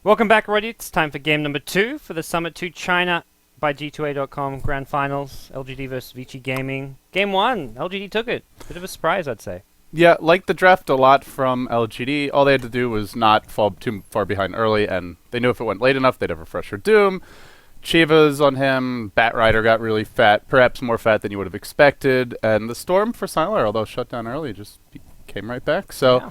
Welcome back, everybody. It's time for game number 2 for the Summit 2 China by G2A.com Grand Finals. LGD versus Vici Gaming. Game 1. LGD took it. Bit of a surprise, I'd say. Yeah, like the draft a lot from LGD. All they had to do was not fall too far behind early, and they knew if it went late enough, they'd have Refresher Doom. Chivas on him. Bat Rider got really fat, perhaps more fat than you would have expected. And the Storm for Sylar, although shut down early, just came right back. So Yeah.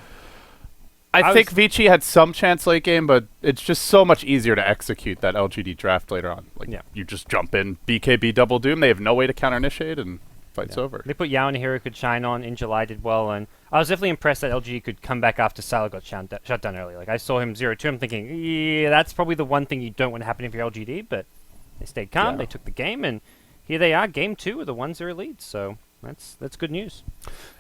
I think Vici had some chance late game, but it's just so much easier to execute that LGD draft later on. Like, you just jump in, BKB double Doom. They have no way to counter-initiate, and fight's over. They put Yao and Hero could shine on. In July did well, and I was definitely impressed that LGD could come back after Sylar got shut down early. Like, I saw him 0-2. I'm thinking, yeah, that's probably the one thing you don't want to happen if you're LGD, but they stayed calm. They took the game, and here they are, game 2 with a 1-0 lead. So that's good news.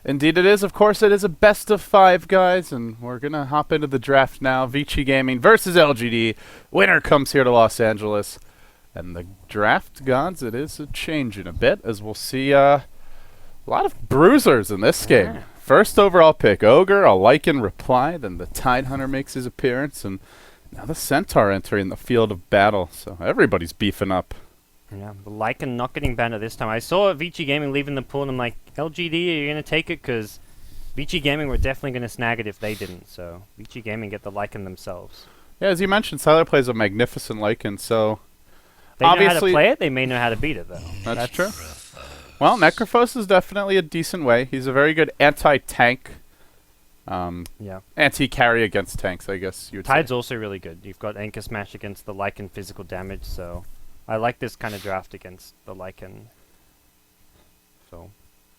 Indeed it is. Of course, it is a best of 5, guys, and we're going to hop into the draft now. Vici Gaming versus LGD. Winner comes here to Los Angeles. And the draft gods, it is a change in a bit, as we'll see a lot of bruisers in this game. First overall pick, Ogre, a Lycan reply, then the Tidehunter makes his appearance, and now the Centaur entering the field of battle. So everybody's beefing up. Yeah, the Lycan not getting banned at this time. I saw Vici Gaming leaving the pool, and I'm like, LGD, are you going to take it? Because Vici Gaming were definitely going to snag it if they didn't. So Vici Gaming get the Lycan themselves. Yeah, as you mentioned, Sylar plays a magnificent Lycan, so they know how to play it. They may know how to beat it, though. That's true. Well, Necrophos is definitely a decent way. He's a very good anti-tank. Anti-carry against tanks, I guess you would say. Tide's also really good. You've got Anchor Smash against the Lycan physical damage, so I like this kind of draft against the Lycan. So,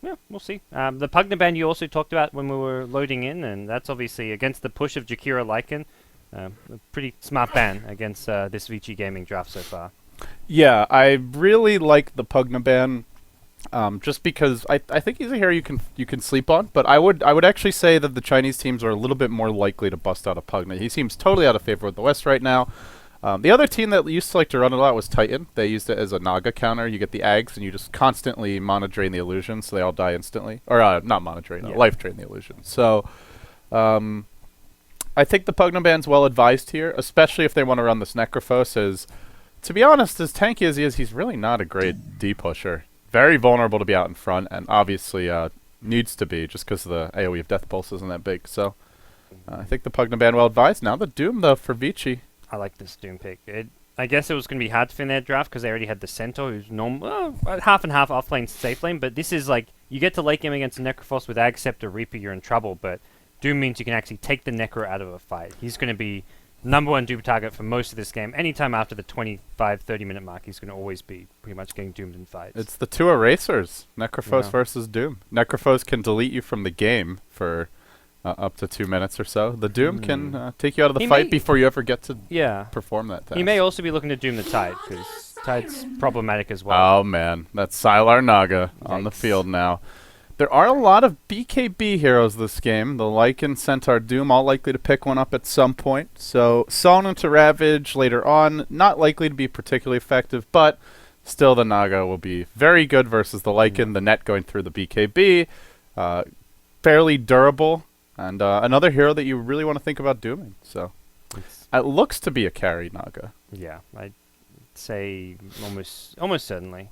yeah, we'll see. The Pugna ban you also talked about when we were loading in, and that's obviously against the push of Jakira Lycan. A pretty smart ban against this Vici Gaming draft so far. Yeah, I really like the Pugna ban, just because I think he's a hero you can sleep on. But I would actually say that the Chinese teams are a little bit more likely to bust out a Pugna. He seems totally out of favor with the West right now. The other team that used to like to run it a lot was Titan. They used it as a Naga counter. You get the Ags, and you just constantly Mana Drain the illusion, so they all die instantly. Or not Mana Drain, Life Drain the illusion. So I think the Pugna ban's well advised here, especially if they want to run this Necrophos. As, to be honest, as tanky as he is, he's really not a great D-pusher. Very vulnerable to be out in front, and obviously needs to be, just because the AoE of Death Pulse isn't that big. So I think the Pugna ban well advised. Now the Doom, though, for Vici. I like this Doom pick. I guess it was going to be hard to fin their draft because they already had the Centaur, who's half and half off lane, safe lane. But this is like, you get to late game against a Necrophos with Ag Scepter Reaper, you're in trouble. But Doom means you can actually take the Necro out of a fight. He's going to be #1 Doom target for most of this game. Anytime after the 25-30 minute mark, he's going to always be pretty much getting doomed in fights. It's the two erasers, Necrophos versus Doom. Necrophos can delete you from the game for up to 2 minutes or so. The Doom can take you out of the fight before you ever get to perform that task. He may also be looking to Doom the Tide, because Tide's problematic as well. Oh man, that's Sylar Naga on the field now. There are a lot of BKB heroes this game. The Lycan, Centaur, Doom, all likely to pick one up at some point. So Sawn into Ravage later on, not likely to be particularly effective, but still the Naga will be very good versus the Lycan. The net going through the BKB, fairly durable. And another hero that you really want to think about dooming. So it looks to be a carry Naga. Yeah, I'd say almost certainly.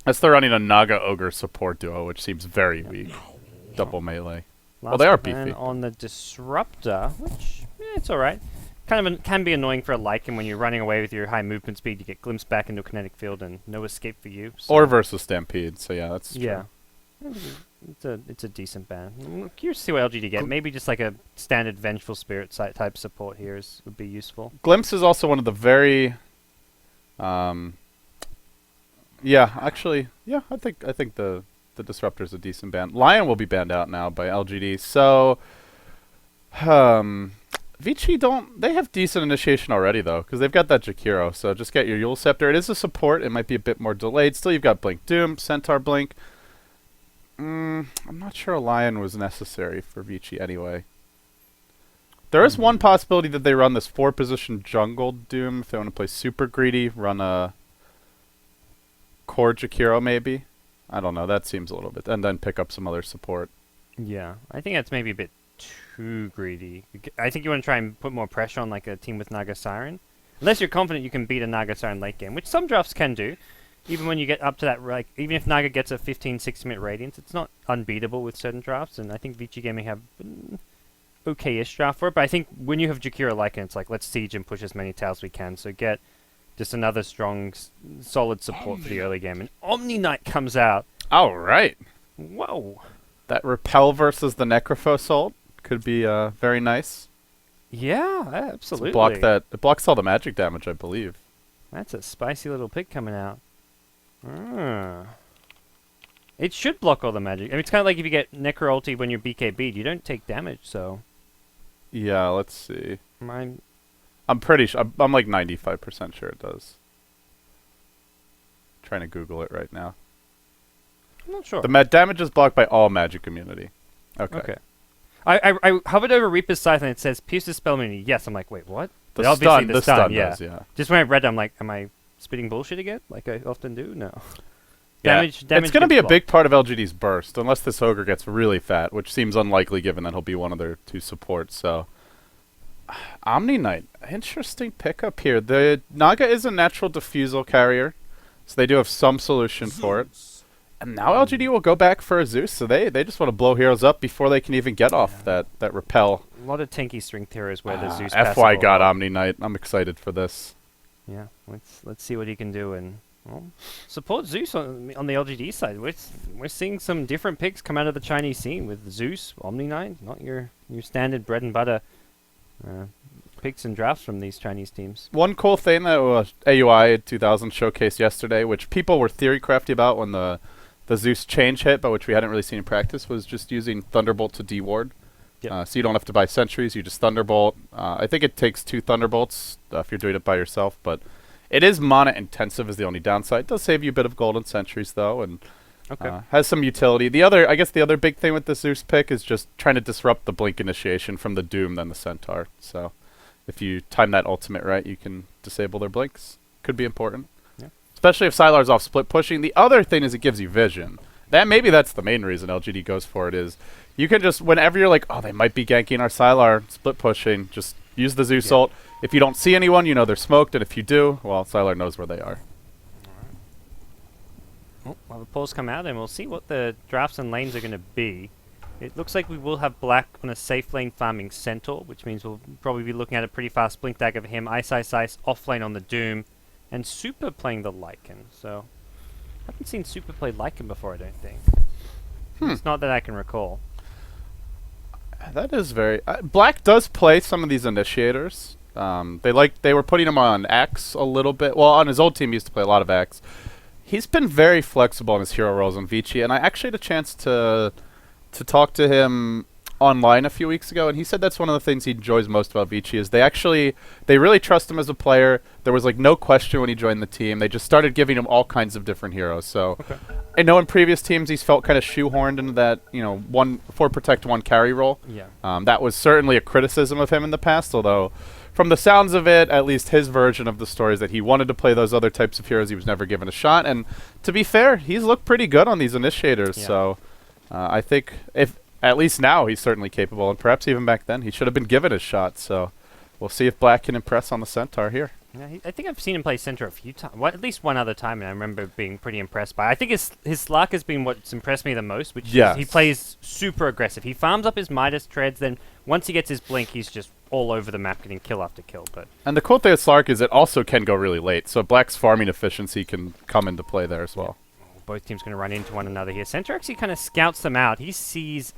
As they're running a Naga Ogre support duo, which seems very weak. Double melee. Well, they are beefy. On the Disruptor, which it's all right. Can be annoying for a Lycan when you're running away with your high movement speed. You get glimpsed back into a kinetic field and no escape for you. So. Or versus Stampede. So yeah, that's true. Yeah. It's a decent ban. I'm curious to see what LGD get. Maybe just like a standard Vengeful Spirit type support here would be useful. Glimpse is also one of the very, I think the Disruptor is a decent ban. Lion will be banned out now by LGD. So, Vici don't. They have decent initiation already though, because they've got that Jakiro. So just get your Yule Scepter. It is a support. It might be a bit more delayed. Still, you've got Blink Doom, Centaur Blink. I'm not sure a Lion was necessary for Vici anyway. There is one possibility that they run this 4-position jungle Doom if they want to play super greedy. Run a Core Jakiro maybe. I don't know. That seems a little bit, and then pick up some other support. Yeah, I think that's maybe a bit too greedy. I think you want to try and put more pressure on like a team with Naga Siren. Unless you're confident you can beat a Naga Siren late game, which some drafts can do. Even when you get up to that, like, even if Naga gets a 15-16 minute radiance, it's not unbeatable with certain drafts, and I think Vici Gaming have okay-ish draft for it, but I think when you have Jakiro Lycan, it's like, let's siege and push as many towers as we can, so get just another strong, solid support for the early game. And Omni Knight comes out. All right. Whoa. That Repel versus the Necrophos ult could be very nice. Yeah, absolutely. It blocks all the magic damage, I believe. That's a spicy little pick coming out. It should block all the magic. I mean, it's kind of like if you get Necro ulti when you're BKB'd, you don't take damage, so... Yeah, let's see. I'm pretty sure. I'm like 95% sure it does. Trying to Google it right now. I'm not sure. The damage is blocked by all magic immunity. Okay. I hovered over Reaper's Scythe and it says Pierce's spell immunity. Yes, I'm like, wait, what? The stun does, yeah. Just when I read it, I'm like, am I spitting bullshit again? Like I often do? No. Yeah. Damage it's going to be a big part of LGD's burst, unless this Ogre gets really fat, which seems unlikely given that he'll be one of their 2 supports, so... Omni Knight, interesting pickup here. The Naga is a natural diffusal carrier, so they do have some solution for it. And now LGD will go back for a Zeus, so they just want to blow heroes up before they can even get off that repel. A lot of tanky strength heroes where the Zeus FY got Omni Knight. I'm excited for this. Yeah, let's see what he can do and support Zeus on the LGD side. We're seeing some different picks come out of the Chinese scene with Zeus, Omni Knight, not your standard bread and butter picks and drafts from these Chinese teams. One cool thing that AUI 2000 showcased yesterday, which people were theory crafty about when the Zeus change hit, but which we hadn't really seen in practice, was just using Thunderbolt to deward. Yep. So you don't have to buy sentries, you just Thunderbolt. I think it takes 2 Thunderbolts if you're doing it by yourself, but it is mana intensive is the only downside. It does save you a bit of gold and sentries though, and has some utility. I guess the other big thing with the Zeus pick is just trying to disrupt the blink initiation from the Doom than the Centaur. So if you time that ultimate right, you can disable their blinks. Could be important. Yeah. Especially if Sylar's off split pushing. The other thing is it gives you vision. Maybe that's the main reason LGD goes for it is you can just, whenever you're like, oh, they might be ganking our Sylar split pushing, just use the Zeus ult. If you don't see anyone, you know they're smoked, and if you do, well, Sylar knows where they are. We'll have a pause come out and we'll see what the drafts and lanes are going to be. It looks like we will have Black on a safe lane farming Centaur, which means we'll probably be looking at a pretty fast Blink Dagger for him. Ice off lane on the Doom, and Super playing the Lycan. So, I haven't seen Super play Lycan before, I don't think. It's not that I can recall. That is very... Black does play some of these initiators. They were putting him on Axe a little bit. Well, on his old team, he used to play a lot of Axe. He's been very flexible in his hero roles on Vici, and I actually had a chance to talk to him online a few weeks ago, and he said that's one of the things he enjoys most about Vici is they really trust him as a player. There was like no question when he joined the team. They just started giving him all kinds of different heroes. So I know in previous teams he's felt kind of shoehorned into that 4 protect 1 carry role. Yeah. That was certainly a criticism of him in the past, although from the sounds of it, at least his version of the story is that he wanted to play those other types of heroes. He was never given a shot, and to be fair, he's looked pretty good on these initiators. Yeah. So I think at least now he's certainly capable, and perhaps even back then he should have been given his shot. So we'll see if Black can impress on the Centaur here. Yeah, I think I've seen him play Centaur a few times, at least one other time, and I remember being pretty impressed by it. I think his Slark has been what's impressed me the most, which is he plays super aggressive. He farms up his Midas treads, then once he gets his Blink, he's just all over the map getting kill after kill. And the cool thing with Slark is it also can go really late, so Black's farming efficiency can come into play there as well. Both teams going to run into one another here. Centaur actually kind of scouts them out. He sees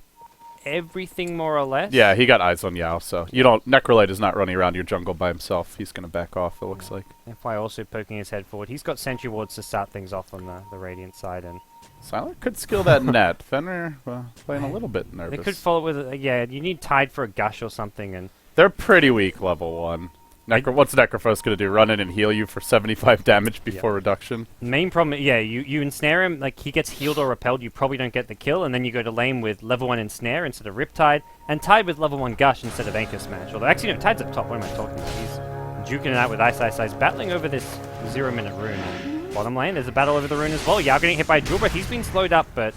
everything more or less. Yeah, he got eyes on Yao, so Necrolite is not running around your jungle by himself. He's going to back off, it looks like. FY also poking his head forward. He's got Sentry Wards to start things off on the Radiant side. And Silent could skill that net. Fenrir playing a little bit nervous. They could follow with you need Tide for a Gush or something, and They're pretty weak level 1. What's Necrophos going to do? Run in and heal you for 75 damage before reduction? Main problem, yeah, you ensnare him, like he gets healed or repelled, you probably don't get the kill, and then you go to lane with level 1 ensnare instead of Riptide, and Tide with level 1 Gush instead of Anchor Smash. Although, actually, no, Tide's up top, what am I talking about? He's duking it out with Ice Ice Ice, battling over this 0-minute rune. Bottom lane, there's a battle over the rune as well. Yao getting hit by Jewel Breath, he's been slowed up, but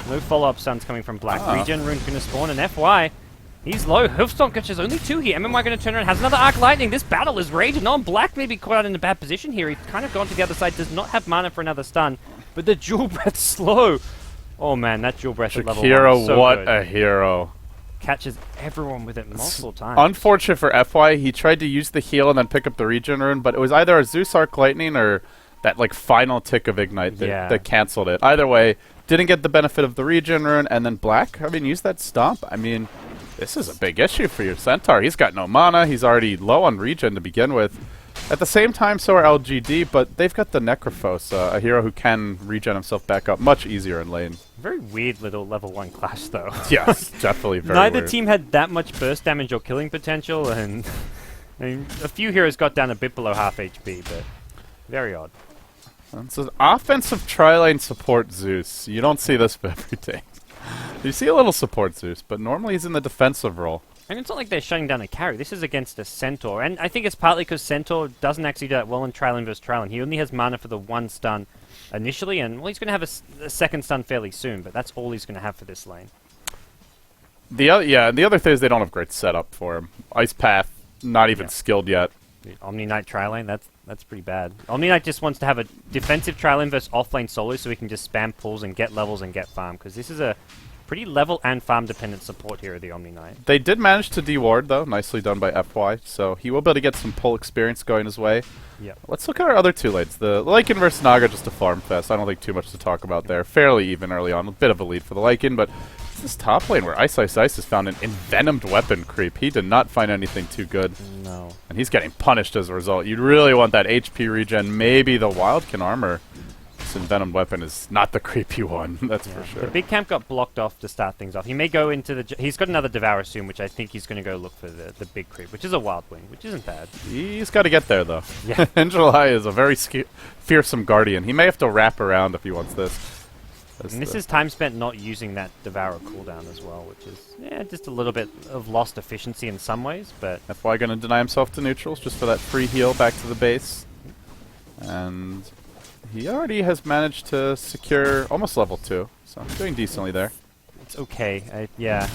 no follow-up stuns coming from Black. Regen rune's going to spawn, and FY... he's low. Hoofstomp catches only 2 here. MMY going to turn around. Has another Arc Lightning. This battle is raging on. Black may be caught out in a bad position here. He's kind of gone to the other side. Does not have mana for another stun. But the Jewel Breath slow. Oh man, that Jewel Breath at level 1 is so what good. A hero. Catches everyone with it multiple times. Unfortunate for FY. He tried to use the heal and then pick up the regen rune, but it was either a Zeus Arc Lightning or that like final tick of Ignite that canceled it. Either way, didn't get the benefit of the regen rune, and then Black, I mean, use that stomp. I mean... this is a big issue for your Centaur. He's got no mana. He's already low on regen to begin with. At the same time, so are LGD, but they've got the Necrophos, a hero who can regen himself back up much easier in lane. Very weird little level 1 clash, though. Yes, definitely very Neither weird. team had that much burst damage or killing potential, and I mean, a few heroes got down a bit below half HP, but very odd. It's an offensive tri-lane support Zeus. You don't see this every day. You see a little support Zeus, but normally he's in the defensive role. And it's not like they're shutting down a carry. This is against a Centaur. And I think it's partly because Centaur doesn't actually do that well in Trilane versus Trilane. He only has mana for the 1 stun initially, and well, he's going to have a second stun fairly soon, but that's all he's going to have for this lane. The other thing is they don't have great setup for him. Ice Path, not even skilled yet. The Omni Knight Trilane, that's pretty bad. Omni Knight just wants to have a defensive Trilane versus offlane solo so he can just spam pulls and get levels and get farm, because this is a pretty level and farm dependent support here of the Omni Knight. They did manage to deward though, nicely done by FY, so he will be able to get some pull experience going his way. Yep. Let's look at our other 2 lanes. The Lycan versus Naga, just a farm fest. I don't think too much to talk about there. Fairly even early on, a bit of a lead for the Lycan, but it's this top lane where Ice Ice Ice has found an envenomed weapon creep. He did not find anything too good. No. And he's getting punished as a result. You'd really want that HP regen, maybe the Wildkin armor. This envenomed weapon is not the creepy one, that's for sure. The big camp got blocked off to start things off. He may go into the... he's got another Devour soon, which I think he's going to go look for the big creep, which is a Wild Wing, which isn't bad. He's got to get there, though. Yeah. July is a very fearsome guardian. He may have to wrap around if he wants this. And this is time spent not using that Devourer cooldown as well, which is just a little bit of lost efficiency in some ways, but... FY going to deny himself to neutrals just for that free heal back to the base. And... he already has managed to secure almost level 2, so doing decently there. It's okay, yeah.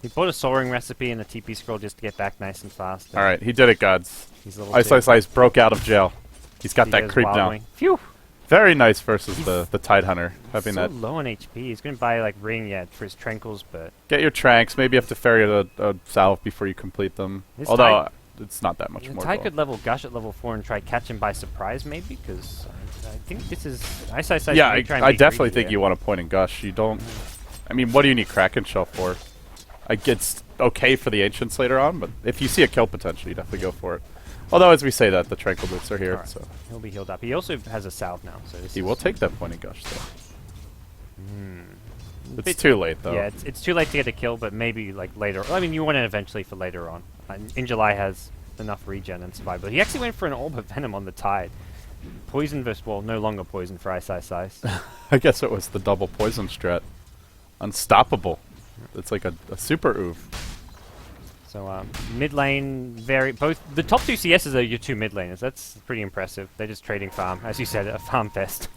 He bought a soaring recipe and a TP scroll just to get back nice and fast. Alright, he did it, gods. He's level Ice 2. Ice Ice broke out of jail. He's got that creep Wild now. Wing. Phew! Very nice versus the Tide Hunter. Having so that. low on HP. He's going to buy like Ring, for his Tranquils, but... get your Tranks, maybe you have to ferry a salve before you complete them. This Although, it's not that much the more. Tide could level Gush at level 4 and try catch him by surprise, maybe, because I think this is... Ice Ice Ice Yeah, I definitely think you want to point and Gush. You don't... I mean, what do you need Kraken Shell for? It's okay for the Ancients later on, but if you see a kill potential, you definitely go for it. Although, as we say that, the Tranquil Boots are here, so... he'll be healed up. He also has a salve now, so this he will take that point and Gush, though. It's Bit too late, though. Yeah, it's too late to get a kill, but maybe like later. I mean, you want it eventually for later on. In July has enough regen and survival. He actually went for an Orb of Venom on the Tide. Poison versus, well, no longer poison for Ice Ice Ice. I guess it was the double poison strat. Unstoppable. It's like a super oof. So mid lane, both the top 2 CSs are your 2 mid laners. That's pretty impressive. They're just trading farm, as you said, a farm fest.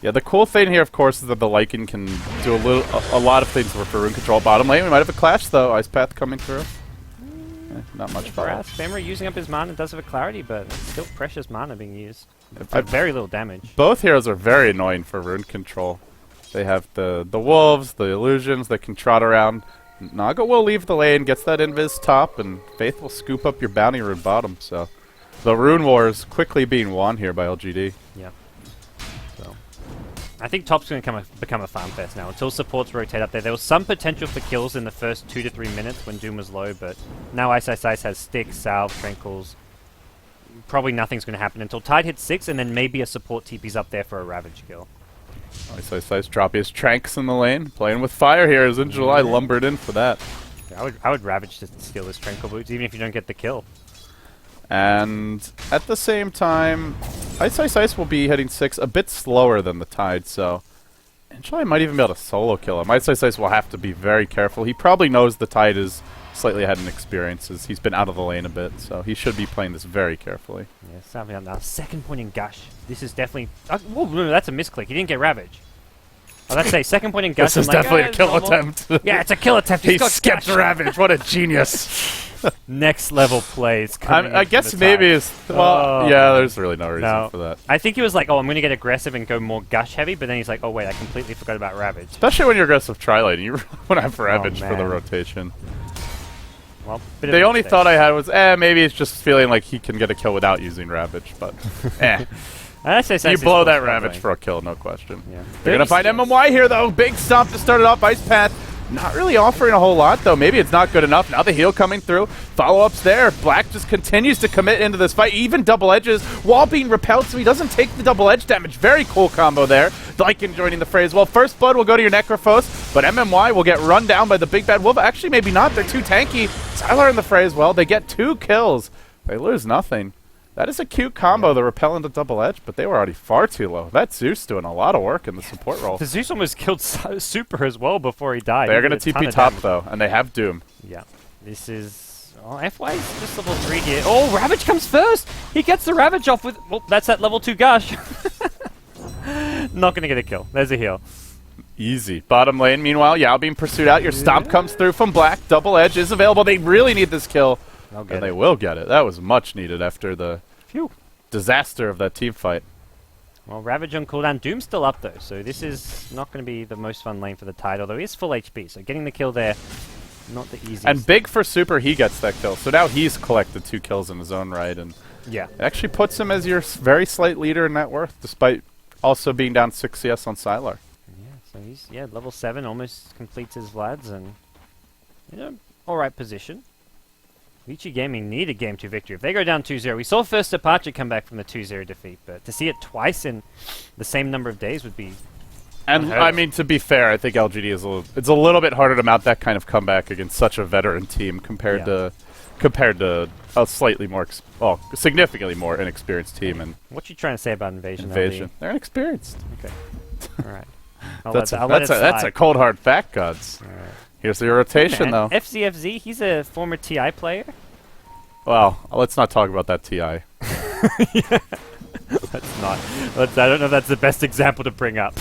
Yeah, the cool thing here, of course, is that the Lycan can do a lot of things for rune control. Bottom lane, we might have a clash though. Ice Path coming through. Not much fun. Spammer using up his mana does have a clarity, but it's still precious mana being used. For very little damage. Both heroes are very annoying for rune control. They have the wolves, the illusions that can trot around. Naga will leave the lane, gets that invis top, and Faith will scoop up your bounty rune bottom. So the rune war is quickly being won here by LGD. Yeah. So I think top's going to become a farm fest now until supports rotate up there. There was some potential for kills in the first 2 to 3 minutes when Doom was low, but now Ice Ice Ice has sticks, salve, tranquils. Probably nothing's going to happen until Tide hits 6, and then maybe a support TP's up there for a Ravage kill. Ice Ice Ice dropping his Tranks in the lane. Playing with fire here as in July lumbered in for that. I would Ravage to steal this Tranquil Boots, even if you don't get the kill. And at the same time, Ice will be hitting 6 a bit slower than the Tide, so Enjoy might even be able to solo kill him. Ice will have to be very careful. He probably knows the Tide is slightly ahead in experiences. He's been out of the lane a bit, so he should be playing this very carefully. Yeah, starting out now. Second point in Gush. This is definitely... whoa, no, that's a misclick. He didn't get Ravage. Oh, let's say second point in Gush. This is definitely a kill attempt. Yeah, it's a kill attempt. He skipped Ravage. What a genius. Next level plays. I guess maybe it's... Well, yeah, there's really no reason for that. I think he was like, oh, I'm going to get aggressive and go more Gush heavy, but then he's like, oh, wait, I completely forgot about Ravage. Especially when you're aggressive tri-lane. You want to have Ravage for the rotation. Well, the only thought I had was, maybe it's just feeling like he can get a kill without using Ravage, but you blow that Ravage for a kill, no question. Yeah. They're going to find MMY here, though. Big stomp to start it off. Ice Path not really offering a whole lot, though. Maybe it's not good enough. Now the heal coming through. Follow-ups there. Black just continues to commit into this fight. Even double edges while being repelled, so he doesn't take the double edge damage. Very cool combo there. Lycan joining the fray as well. First blood will go to your Necrophos, but MMY will get run down by the big bad wolf. Actually, maybe not. They're too tanky. Sylar in the fray as well. They get 2 kills. They lose nothing. That is a cute combo, the repel into double edge, but they were already far too low. That Zeus doing a lot of work in the support role. The Zeus almost killed Super as well before he died. They're going to TP top, though, and they have Doom. Yeah. This is... Oh, FY is just level 3 here. Oh, Ravage comes first! He gets the Ravage off with... Oh, that's that level 2 Gush. Not going to get a kill. There's a heal. Easy. Bottom lane, meanwhile, Yao being pursued out. Your stomp comes through from Black. Double edge is available. They really need this kill. And they will get it. That was much needed after the disaster of that team fight. Well, Ravage on cooldown. Doom's still up, though, so this is not going to be the most fun lane for the Tide, although he is full HP, so getting the kill there, not the easiest. And big for Super, he gets that kill. So now he's collected 2 kills in his own right, and it actually puts him as your very slight leader in net worth, despite also being down 6 CS on Sylar. Yeah, so he's level 7, almost completes his Vlads, and alright position. Vici Gaming need a Game 2 victory. If they go down 2-0, we saw First Departure come back from the 2-0 defeat, but to see it twice in the same number of days would be... And, I mean, to be fair, I think LGD is it's a little bit harder to mount that kind of comeback against such a veteran team compared to a slightly more, significantly more inexperienced team. And what you trying to say about Invasion? Invasion. They're inexperienced. Okay. All right. That's a cold hard fact, gods. All right. Here's the rotation, though. FZFZ, he's a former TI player. Well, let's not talk about that TI. Let's not. I don't know if that's the best example to bring up.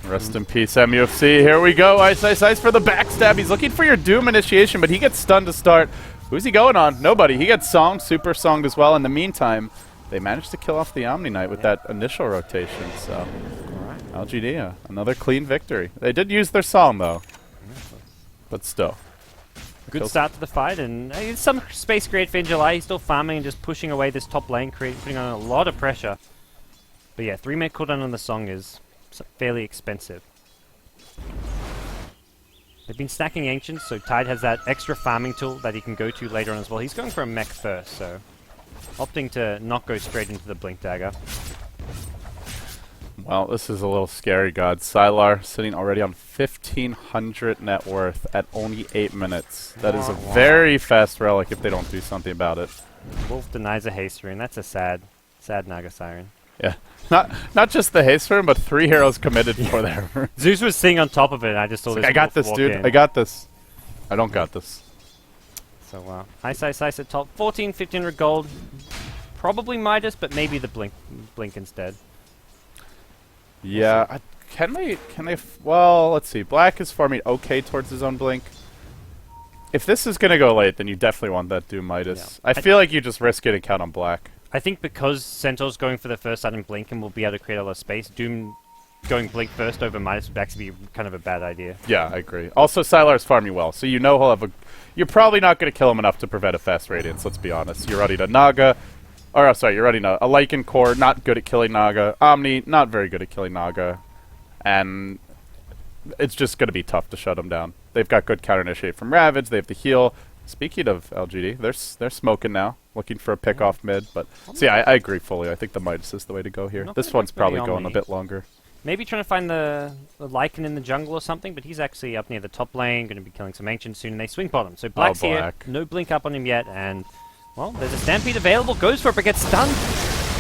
Rest in peace, MUFC. Here we go. Ice for the backstab. He's looking for your Doom initiation, but he gets stunned to start. Who's he going on? Nobody. He gets songed, super songed as well. In the meantime, they managed to kill off the Omni Knight with that initial rotation, so... LGD, another clean victory. They did use their song, though. But still. Good start to the fight, and some space created for July. He's still farming and just pushing away this top lane, putting on a lot of pressure. But yeah, 3-minute cooldown on the song is fairly expensive. They've been stacking Ancients, so Tide has that extra farming tool that he can go to later on as well. He's going for a mech first, so opting to not go straight into the Blink Dagger. Well, this is a little scary, God. Sylar sitting already on 1,500 net worth at only 8 minutes. That is a very fast relic if they don't do something about it. Wolf denies a haste rune. That's a sad Naga Siren. Yeah. Not just the haste rune, but 3 heroes committed for there. Zeus was sitting on top of it, and I just saw this. I got this, dude. I got this. I don't got this. So, Ice at top. 1,500 gold. Probably Midas, but maybe the Blink instead. Yeah, can they well, let's see. Black is farming okay towards his own Blink. If this is going to go late, then you definitely want that Doom Midas. Yeah. I feel like you just risk it and count on Black. I think because Centaur's going for the first item Blink and will be able to create a lot of space, Doom going Blink first over Midas would actually be kind of a bad idea. Yeah, I agree. Also, Sylar's farming well, so you know he'll have you're probably not going to kill him enough to prevent a fast Radiance, let's be honest. You're ready to Naga. Or, sorry, you're already a Lycan core, not good at killing Naga. Omni, not very good at killing Naga. And it's just going to be tough to shut them down. They've got good counter initiate from Ravage. They have the heal. Speaking of LGD, they're smoking now, looking for a pick off mid. But see, I agree fully. I think the Midas is the way to go here. This one's probably going a bit longer. Maybe trying to find the Lycan in the jungle or something, but he's actually up near the top lane, going to be killing some Ancients soon, and they swing bottom. So Black's here, no blink up on him yet, and, well, there's a Stampede available, goes for it, but gets stunned.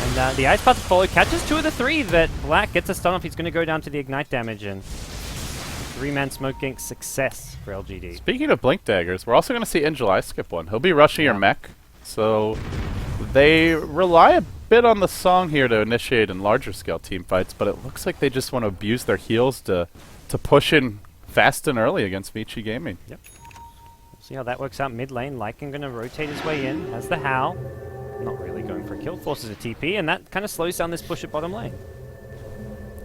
And the Ice Path to follow catches 2 of the 3 that Black gets a stun off. He's going to go down to the Ignite damage, and 3-man smoke gank success for LGD. Speaking of blink daggers, we're also going to see Injuly skip one. He'll be rushing your mech, so they rely a bit on the song here to initiate in larger scale team fights, but it looks like they just want to abuse their heals to push in fast and early against Vici Gaming. Yep. We'll see how that works out mid lane. Lycan going to rotate his way in, has the Howl. Not really going for a kill, forces a TP, and that kind of slows down this push at bottom lane.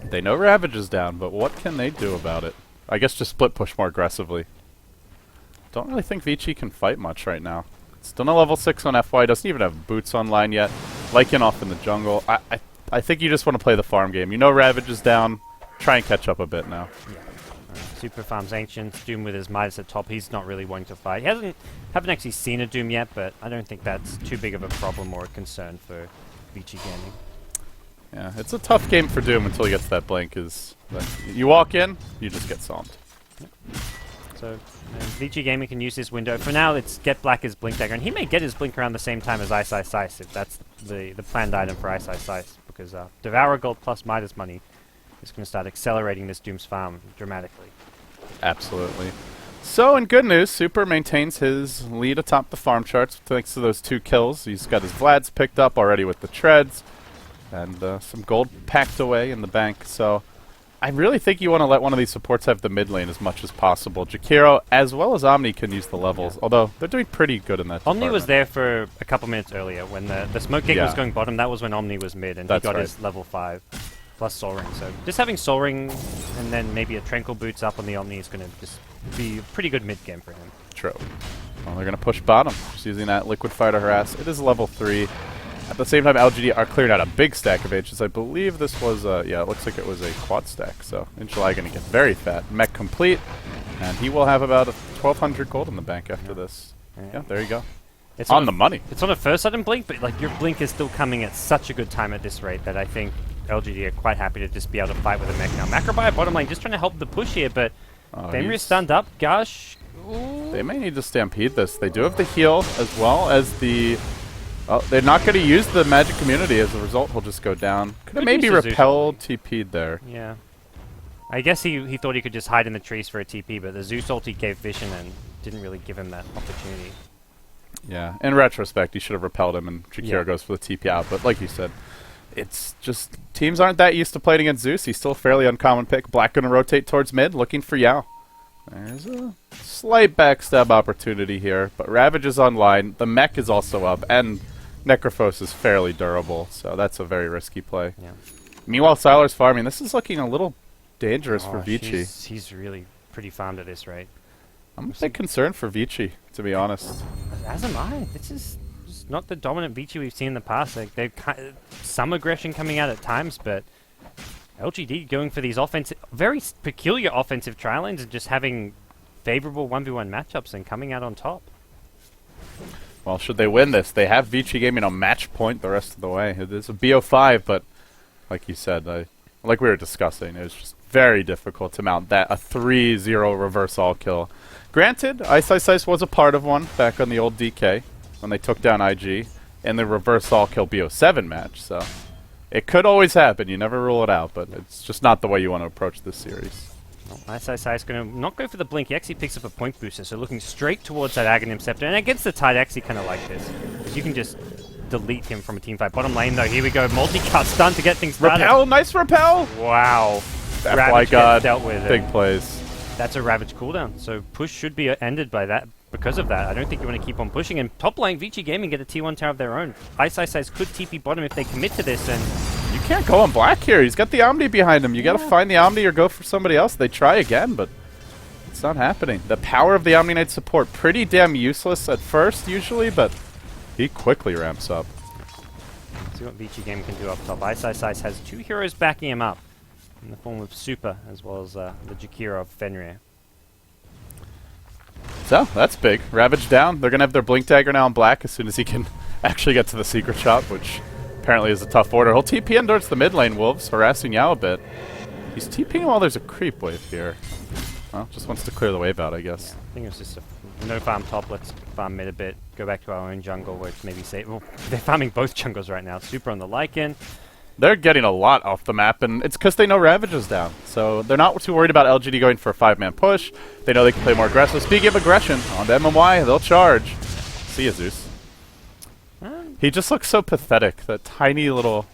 They know Ravage is down, but what can they do about it? I guess just split push more aggressively. Don't really think Vici can fight much right now. Still no level 6 on FY, doesn't even have boots online yet. Lycan off in the jungle. I think you just want to play the farm game. You know Ravage is down. Try and catch up a bit now. Yeah. Super farms Ancients. Doom with his Midas at top. He's not really wanting to fight. He haven't actually seen a Doom yet, but I don't think that's too big of a problem or a concern for Vici Gaming. Yeah, it's a tough game for Doom until he gets that blink. You walk in, you just get sawed. Yep. So Vici Gaming can use this window. For now, it's get Black his Blink Dagger, and he may get his Blink around the same time as Ice Ice Ice if that's the planned item for Ice Ice Ice, because Devour Gold plus Midas money is going to start accelerating this Doom's farm dramatically. Absolutely. So, in good news, Super maintains his lead atop the farm charts thanks to those 2 kills. He's got his Vlads picked up already with the treads, and some gold packed away in the bank. So, I really think you want to let one of these supports have the mid lane as much as possible. Jakiro, as well as Omni, can use the levels, although they're doing pretty good in that Omni was there for a couple minutes earlier. When the smoke gank was going bottom, that was when Omni was mid, and he got his level 5. Plus Soul Ring. So just having Soul Ring and then maybe a Tranquil Boots up on the Omni is going to just be a pretty good mid game for him. True. Well, they're going to push bottom, just using that Liquid Fire to harass. It is level 3. At the same time, LGD are clearing out a big stack of H's. I believe this was, yeah, it looks like it was a quad stack. So Injuly going to get very fat. Mech complete, and he will have about 1,200 gold in the bank after this. Yeah, there you go. It's on the money. It's on a first item blink, but like your blink is still coming at such a good time at this rate that I think LGD are quite happy to just be able to fight with a mech now. Macrobuy bottom lane just trying to help the push here, but Fenrir stunned up. Gush. Ooh. They may need to stampede this. They do have the heal as well as the... Oh, they're not going to use the magic community. As a result, he'll just go down. Could have maybe repelled TP'd there. Yeah. I guess he thought he could just hide in the trees for a TP, but the Zeus ulti gave vision and didn't really give him that opportunity. Yeah, in retrospect, he should have repelled him, and Jakiro goes for the TP out. But like you said, it's just teams aren't that used to playing against Zeus. He's still a fairly uncommon pick. Black going to rotate towards mid, looking for Yao. There's a slight backstab opportunity here, but Ravage is online. The mech is also up, and Necrophos is fairly durable, so that's a very risky play. Yeah. Meanwhile, Sylar's farming. This is looking a little dangerous for Vici. He's really pretty farmed at this rate. I'm a bit concerned for Vici, to be honest. As am I. This is just not the dominant Vici we've seen in the past. Like they've some aggression coming out at times, but LGD going for these very peculiar offensive trial lanes and just having favorable 1v1 matchups and coming out on top. Well, should they win this, they have Vici Gaming on match point the rest of the way. It is a BO5, but like you said, like we were discussing, it was just very difficult to mount that, a 3-0 reverse all kill. Granted, Ice Ice Ice was a part of one back on the old DK when they took down IG in the reverse all kill BO7 match, so it could always happen. You never rule it out, but it's just not the way you want to approach this series. Well, Ice Ice Ice going to not go for the blink. He actually picks up a point booster, so looking straight towards that Aghanim Scepter. And against the tide, I actually kind of like this. You can just delete him from a team fight. Bottom lane, though, here we go. Multi-cut stun to get things started. Repel, nice repel! Wow. Ravage gets dealt with. Big plays. That's a Ravage cooldown, so push should be ended by that. Because of that, I don't think you want to keep on pushing. And top lane, Vici Gaming get a T1 tower of their own. Ice Ice Ice could TP bottom if they commit to this, and you can't go on Black here. He's got the Omni behind him. You got to find the Omni or go for somebody else. They try again, but it's not happening. The power of the Omni Knight support, pretty damn useless at first, usually, but he quickly ramps up. Let's see what Vici Gaming can do up top. Ice Ice Ice has 2 heroes backing him up in the form of Super, as well as the Jakiro of Fenrir. So, that's big. Ravage down. They're going to have their Blink Dagger now on Black as soon as he can actually get to the Secret Shop, which apparently is a tough order. He'll TP in towards the mid lane, Wolves, harassing Yao a bit. He's TPing while there's a creep wave here. Well, just wants to clear the wave out, I guess. Yeah, I think it was just a no farm top. Let's farm mid a bit. Go back to our own jungle where it's maybe safe. Well, they're farming both jungles right now. Super on the Lycan. They're getting a lot off the map, and it's because they know Ravage is down. So they're not too worried about LGD going for a 5-man push. They know they can play more aggressive. Speaking of aggression, on the MMY, they'll charge. See ya, Zeus. He just looks so pathetic, that tiny little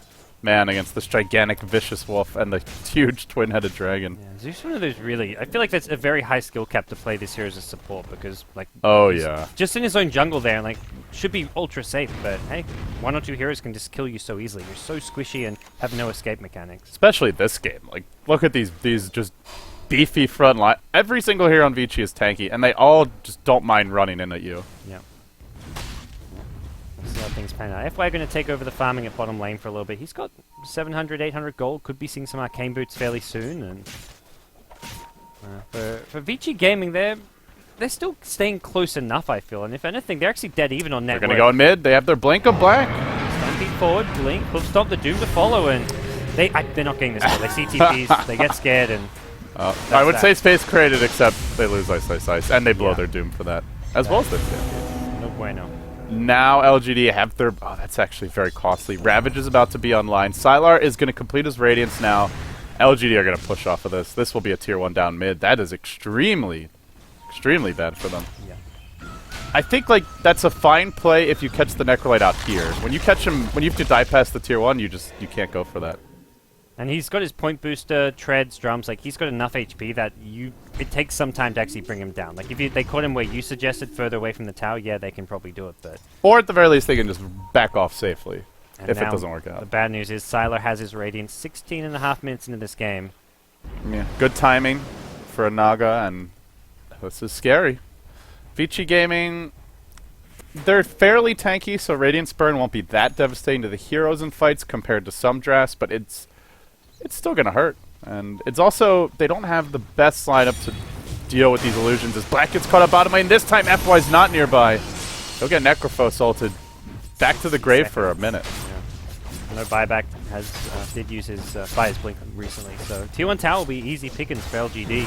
man against this gigantic vicious wolf and the huge twin-headed dragon. Yeah, Zeus one of those really... I feel like that's a very high skill cap to play this hero as a support because, like... Oh, yeah. Just in his own jungle there, like, should be ultra safe, but hey, 1 or 2 heroes can just kill you so easily. You're so squishy and have no escape mechanics. Especially this game. Like, look at these just beefy front line. Every single hero on Vici is tanky, and they all just don't mind running in at you. Yeah. See how things pan out. FY going to take over the farming at bottom lane for a little bit. He's got 700, 800 gold. Could be seeing some arcane boots fairly soon. And for Vici Gaming, they're still staying close enough, I feel. And if anything, they're actually dead even on net. They're going to go in mid. They have their blink of black. Stampede forward, blink. Will stop the Doom to follow. And they're not getting this kill. They see TPs, they get scared, and I would say space created, except they lose ice, and they blow their Doom for that, as well as this game. No bueno. Now LGD have their... Oh, that's actually very costly. Ravage is about to be online. Sylar is going to complete his Radiance now. LGD are going to push off of this. This will be a tier 1 down mid. That is extremely bad for them. Yeah. I think, like, that's a fine play if you catch the Necrolite out here. When you catch him... When you have to die past the tier 1, you can't go for that. And he's got his point booster, treads, drums. Like, he's got enough HP that it takes some time to actually bring him down. Like, if they caught him where you suggested, further away from the tower, yeah, they can probably do it, but... Or at the very least, they can just back off safely and if it doesn't work out. The bad news is Sylar has his Radiance 16.5 minutes into this game. Yeah, good timing for a Naga, and this is scary. Vici Gaming... They're fairly tanky, so Radiance Burn won't be that devastating to the heroes in fights compared to some drafts, but it's still going to hurt. And it's also, they don't have the best lineup to deal with these illusions as Black gets caught up bottom lane. This time FY's not nearby. He'll get Necrophos ulted back to the grave for a minute. Yeah. No buyback did use his Fire's Blink recently, so tier 1 tower will be easy pickings for LGD.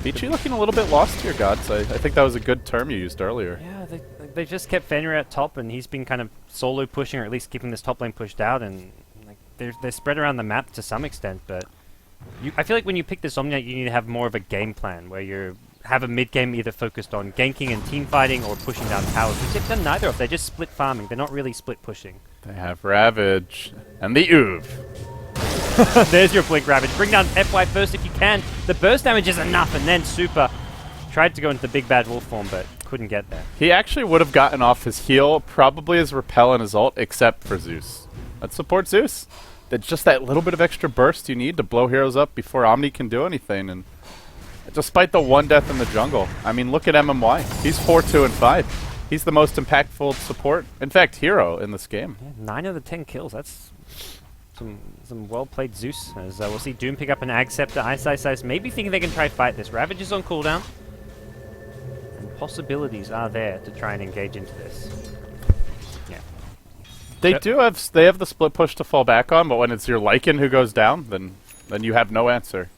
Vici looking a little bit lost here, Gods. I think that was a good term you used earlier. Yeah, they just kept Fenrir at top, and he's been kind of solo pushing, or at least keeping this top lane pushed out, and they're spread around the map to some extent, but I feel like when you pick this Omniate, you need to have more of a game plan, where you have a mid-game either focused on ganking and team fighting or pushing down towers, which they've done neither of. They're just split farming. They're not really split pushing. They have Ravage and the Oov. There's your Blink Ravage. Bring down FY first if you can. The burst damage is enough, and then Super tried to go into the big bad wolf form, but couldn't get there. He actually would have gotten off his heal, probably his repel and his ult, except for Zeus. Let's support Zeus. That's just that little bit of extra burst you need to blow heroes up before Omni can do anything. And despite the 1 death in the jungle, I mean, look at MMY. He's 4, 2, and 5. He's the most impactful support, in fact, hero in this game. Yeah, 9 of the 10 kills. That's some well-played Zeus. As we'll see Doom pick up an Ag Scepter. Ice, maybe thinking they can try fight this. Ravage is on cooldown. And possibilities are there to try and engage into this. Yeah. They have the split push to fall back on, but when it's your Lycan who goes down, then you have no answer.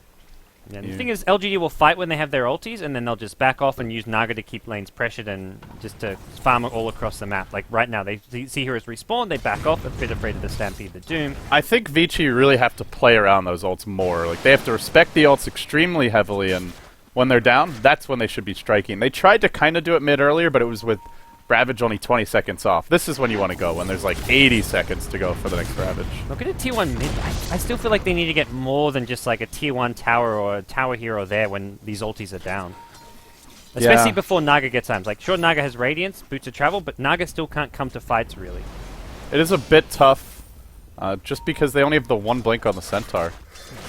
Yeah, the thing is, LGD will fight when they have their ultis, and then they'll just back off and use Naga to keep lanes pressured and just to farm all across the map. Like right now, they see heroes respawn, they back off, a bit afraid of the Stampede, the Doom. I think Vici really have to play around those ults more. Like they have to respect the ults extremely heavily, and when they're down, that's when they should be striking. They tried to kind of do it mid earlier, but it was with Ravage only 20 seconds off. This is when you want to go, when there's like 80 seconds to go for the next Ravage. Look at a tier 1 mid. I still feel like they need to get more than just like a tier 1 tower or a tower hero there when these ultis are down. Especially before Naga gets times. Like, sure, Naga has Radiance, Boots of Travel, but Naga still can't come to fights, really. It is a bit tough, just because they only have the 1 blink on the Centaur.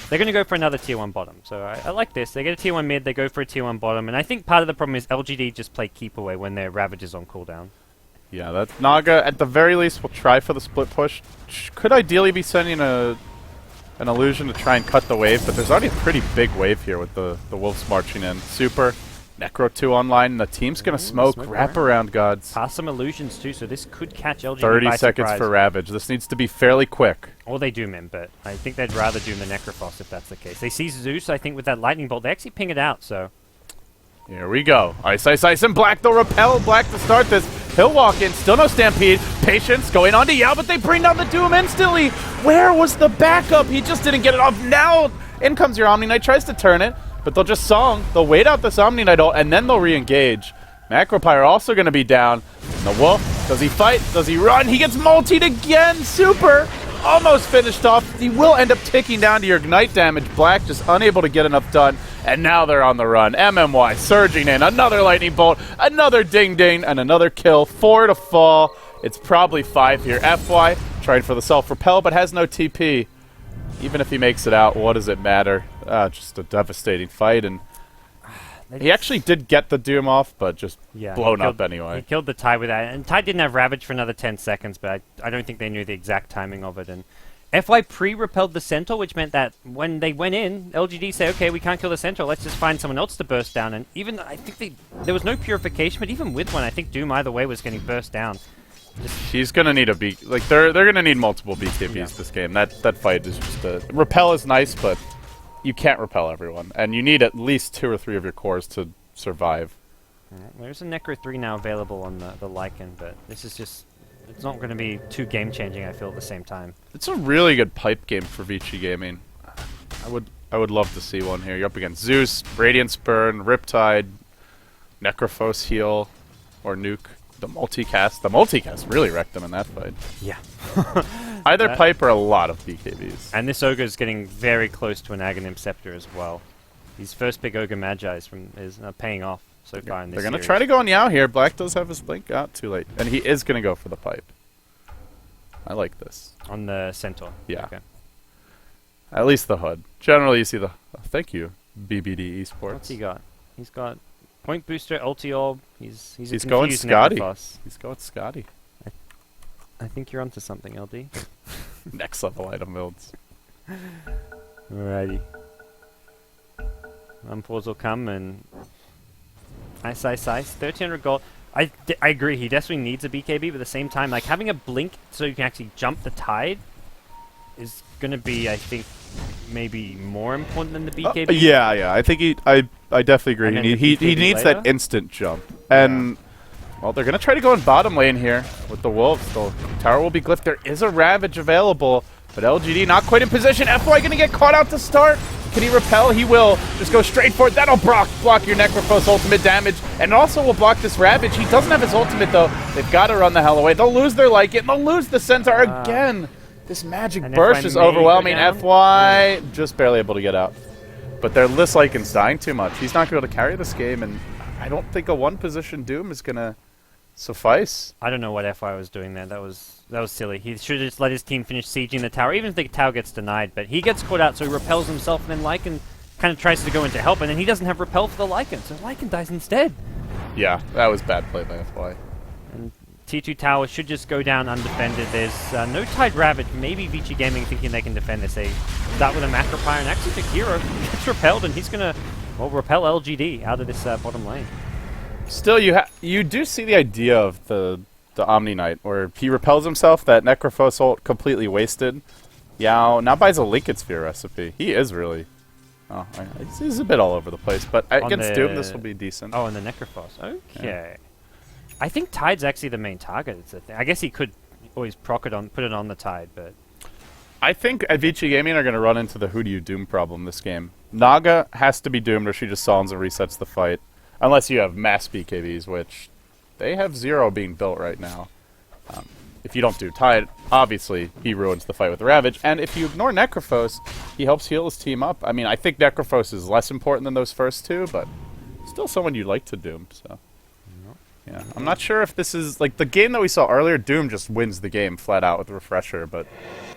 They're going to go for another tier 1 bottom. So I like this. They get a tier 1 mid, they go for a tier 1 bottom, and I think part of the problem is LGD just play keep away when their Ravage is on cooldown. Yeah, that Naga, at the very least, will try for the split push. Could ideally be sending an illusion to try and cut the wave, but there's already a pretty big wave here with the wolves marching in. Super Necro 2 online. The team's going to smoke wrap around gods. Pass some illusions too, so this could catch LGD 30 by seconds surprise. for Ravage. This needs to be fairly quick. Or they doom him, but I think they'd rather doom the Necrophos if that's the case. They see Zeus, I think, with that lightning bolt. They actually ping it out, so... Here we go. Ice, Ice, Ice, and Black. They'll repel Black to start this. He'll walk in. Still no Stampede. Patience going on to Yao, but they bring down the Doom instantly. Where was the backup? He just didn't get it off. Now in comes your Omni Knight. Tries to turn it, but they'll just Song. They'll wait out this Omni Knight ult, and then they'll re-engage. Macropyre also going to be down. And the Wolf, does he fight? Does he run? He gets multied again. Super. Almost finished off. He will end up ticking down to your Ignite damage. Black just unable to get enough done. And now they're on the run. MMY surging in. Another lightning bolt. Another ding ding. And another kill. 4 to fall. It's probably 5 here. FY trying for the self-repel but has no TP. Even if he makes it out, what does it matter? Just a devastating fight. And he actually did get the Doom off, but just blown up anyway. He killed the Tide with that. And Tide didn't have Ravage for another 10 seconds, but I don't think they knew the exact timing of it. And FY pre-repelled the Centaur, which meant that when they went in, LGD said, okay, we can't kill the Centaur, let's just find someone else to burst down. And even, I think there was no purification, but even with one, I think Doom either way was getting burst down. He's gonna need a B. Like they're gonna need multiple BKBs this game. That fight is just repel is nice, but you can't repel everyone, and you need at least 2 or 3 of your cores to survive. There's a Necro 3 now available on the Lycan, but this is just... It's not going to be too game-changing, I feel, at the same time. It's a really good pipe game for Vici Gaming. I would love to see one here. You're up against Zeus, Radiance Burn, Riptide, Necrophos Heal, or Nuke. The multicast really wrecked them in that fight. Yeah. Either pipe or a lot of BKBs. And this Ogre is getting very close to an Aghanim Scepter as well. His first big Ogre Magi is paying off so far in this They're going to series. try to go on Yao here. Black does have his blink out too late. And he is going to go for the pipe. I like this. On the Centaur. Yeah. Okay. At least the HUD. Generally, you see the... thank you, BBD Esports. What's he got? He's got Point Booster, Ulti Orb. He's going Scotty. Necrophos. He's going Scotty. I think you're onto something, LD. Next level item builds. Alrighty. Unpause will come and... Ice, 1300 gold. I agree, he definitely needs a BKB, but at the same time, like, having a blink so you can actually jump the Tide is going to be, I think, maybe more important than the BKB. Yeah. I think I definitely agree. He needs later? that instant jump. And, well, they're going to try to go in bottom lane here with the Wolves. The tower will be glyphed. There is a Ravage available, but LGD not quite in position. FY going to get caught out to start. Can he repel? He will. Just go straight for it. That'll block your Necrophos ultimate damage. And also will block this Ravage. He doesn't have his ultimate, though. They've got to run the hell away. They'll lose their Lycan. They'll lose the Centaur again. This magic burst is overwhelming. FY just barely able to get out. But their Lys Lycan's dying too much. He's not going to be able to carry this game, and I don't think a one-position Doom is going to suffice. I don't know what FI was doing there. That was silly. He should have just let his team finish sieging the tower, even if the tower gets denied. But he gets caught out, so he repels himself, and then Lycan kind of tries to go in to help, and then he doesn't have repel for the Lycan, so Lycan dies instead. Yeah, that was bad play by FY. And T2 tower should just go down undefended. There's no Tide Ravage. Maybe Vici Gaming thinking they can defend this. They start with a Macropyre, and actually the hero gets repelled, and he's going to, well, repel LGD out of this bottom lane. Still, you do see the idea of the Omni Knight, where he repels himself, that Necrophos ult completely wasted. Yao now buys a Liquid Sphere recipe. He is really... Oh, he's a bit all over the place, but against Doom, this will be decent. Oh, and the Necrophos. Okay. Yeah. I think Tide's actually the main target. It's a thing. I guess he could always put it on the Tide, but... I think at Vici Gaming are going to run into the who do you Doom problem this game. Naga has to be doomed or she just solves and resets the fight. Unless you have mass BKBs, which they have 0 being built right now. If you don't do Tide, obviously he ruins the fight with the Ravage. And if you ignore Necrophos, he helps heal his team up. I mean, I think Necrophos is less important than those first two, but still someone you'd like to Doom, so... Yeah, I'm not sure if this is... Like, the game that we saw earlier, Doom just wins the game flat out with Refresher, but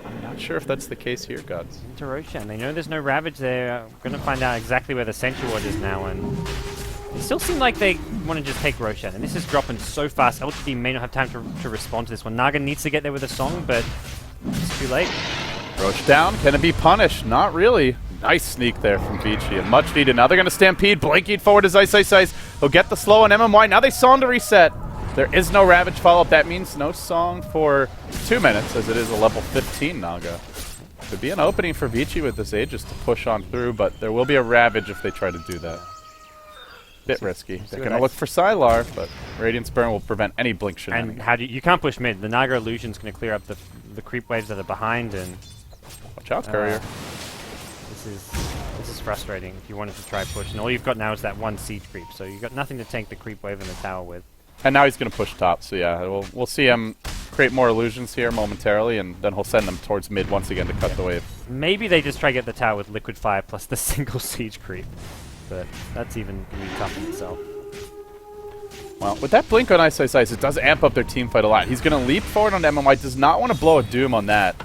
I'm not sure if that's the case here, Gods. Into Roshan. They know there's no Ravage there. We're going to find out exactly where the Sentry Ward is now, and they still seem like they want to just take Roshan, and this is dropping so fast. LGD may not have time to respond to this one. Naga needs to get there with a song, but it's too late. Roche down. Can it be punished? Not really. Nice sneak there from Vici, and much needed. Now they're going to stampede. Blinking forward is Ice. He'll get the slow on MMY. Now they saw him to reset. There is no Ravage follow-up. That means no song for 2 minutes, as it is a level 15 Naga. Could be an opening for Vici with this Aegis to push on through, but there will be a Ravage if they try to do that. Bit risky. They're going to look for Sylar, but Radiance Burn will prevent any blink shenanigans. And how do you can't push mid. The Naga illusion's going to clear up the creep waves that are behind, and watch out, Courier. This is frustrating if you wanted to try push, and all you've got now is that one siege creep, so you've got nothing to tank the creep wave in the tower with. And now he's going to push top, so yeah, we'll see him create more illusions here momentarily, and then he'll send them towards mid once again to cut the wave. Maybe they just try to get the tower with liquid fire plus the single siege creep, but that's even going to be tough in itself. Well, with that blink on Ice, it does amp up their team fight a lot. He's going to leap forward on MMY, does not want to blow a Doom on that,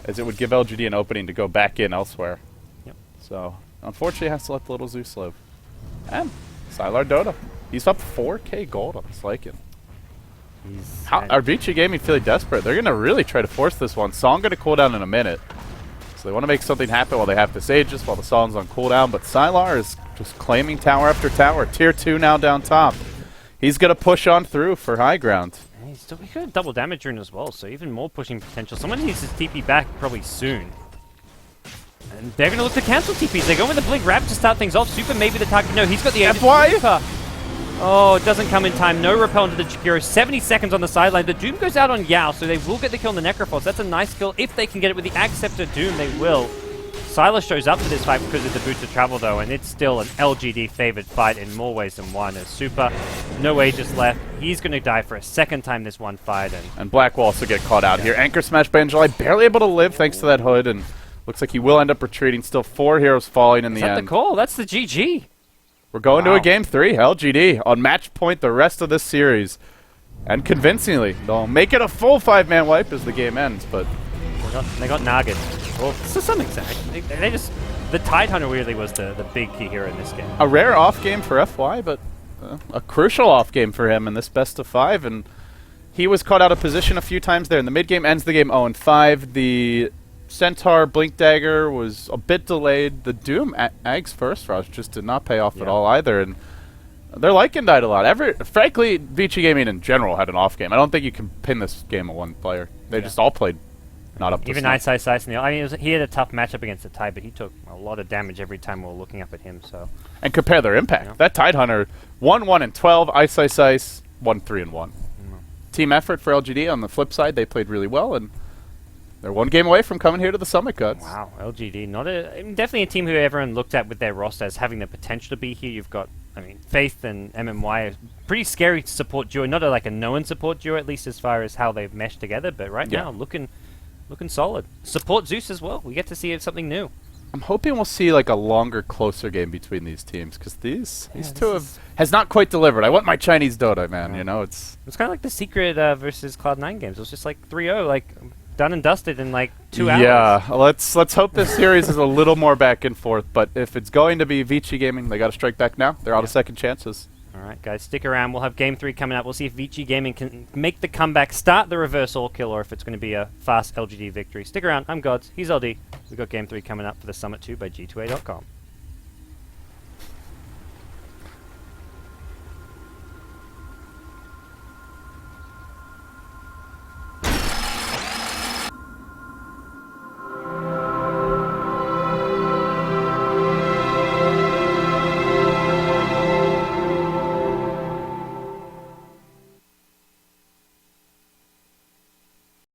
as it would give LGD an opening to go back in elsewhere. Yep. So, unfortunately, has to let the little Zeus live. And Sylar Dota. He's up 4k gold on this Lycan. Our Vici Gaming feeling desperate. They're going to really try to force this one. Song going to cool down in a minute. So they want to make something happen while they have this Aegis, while the Song's on cooldown. But Sylar is just claiming tower after tower. Tier 2 now down top. He's going to push on through for high ground. And he's still got a double damage rune as well, so even more pushing potential. Someone needs to TP back probably soon. And they're going to look to cancel TPs. They're going with the Blink Ravage to start things off. Super maybe the target. No, he's got the FY! Oh, it doesn't come in time. No repel into the Chikiro. 70 seconds on the sideline. The Doom goes out on Yao, so they will get the kill on the Necrophos. That's a nice kill. If they can get it with the Acceptor Doom, they will. Sylar shows up for this fight because of the boost of travel, though, and it's still an LGD favored fight in more ways than one. As Super, no Aegis left. He's going to die for a second time this one fight. And Black will also get caught out here. Anchor smash by Angelai, barely able to live thanks to that hood, and looks like he will end up retreating. Still 4 heroes falling in the end. Is that the call? That's the GG. We're going to a game 3, LGD, on match point the rest of this series. And convincingly, they'll make it a full 5-man wipe as the game ends, but they got Nugget. Well, to some extent. They just... The Tidehunter really was the big key here in this game. A rare off game for FY, but a crucial off game for him in this best of 5, and he was caught out of position a few times there. In the mid game, ends the game 0-5. The Centaur Blink Dagger was a bit delayed. The Doom Ag's first rush just did not pay off at all either, and their Lycan died a lot. Frankly, Vici Gaming in general had an off game. I don't think you can pin this game on one player. They just all played not up to even Ice in the I mean, he had a tough matchup against the Tide, but he took a lot of damage every time we were looking up at him. So and compare their impact. That Tidehunter 1-1-12, Ice, 1-3-1. Team effort for LGD. On the flip side, they played really well, and they're 1 game away from coming here to the Summit Gods. Wow, LGD, definitely a team who everyone looked at with their roster as having the potential to be here. You've got, I mean, Faith and MMY, pretty scary support duo, not like a known support duo, at least as far as how they've meshed together, but right now, looking solid. Support Zeus as well. We get to see something new. I'm hoping we'll see like a longer, closer game between these teams, because these two has not quite delivered. I want my Chinese Dota, man. You know, it's kind of like the Secret versus Cloud9 games. It was just like 3-0, like done and dusted in like 2 hours. Yeah, let's hope this series is a little more back and forth. But if it's going to be Vici Gaming, they got to strike back now. They're out of second chances. All right, guys, stick around. We'll have Game 3 coming up. We'll see if Vici Gaming can make the comeback, start the reverse all kill, or if it's going to be a fast LGD victory. Stick around. I'm Gods. He's LD. We've got Game 3 coming up for the Summit 2 by G2A.com.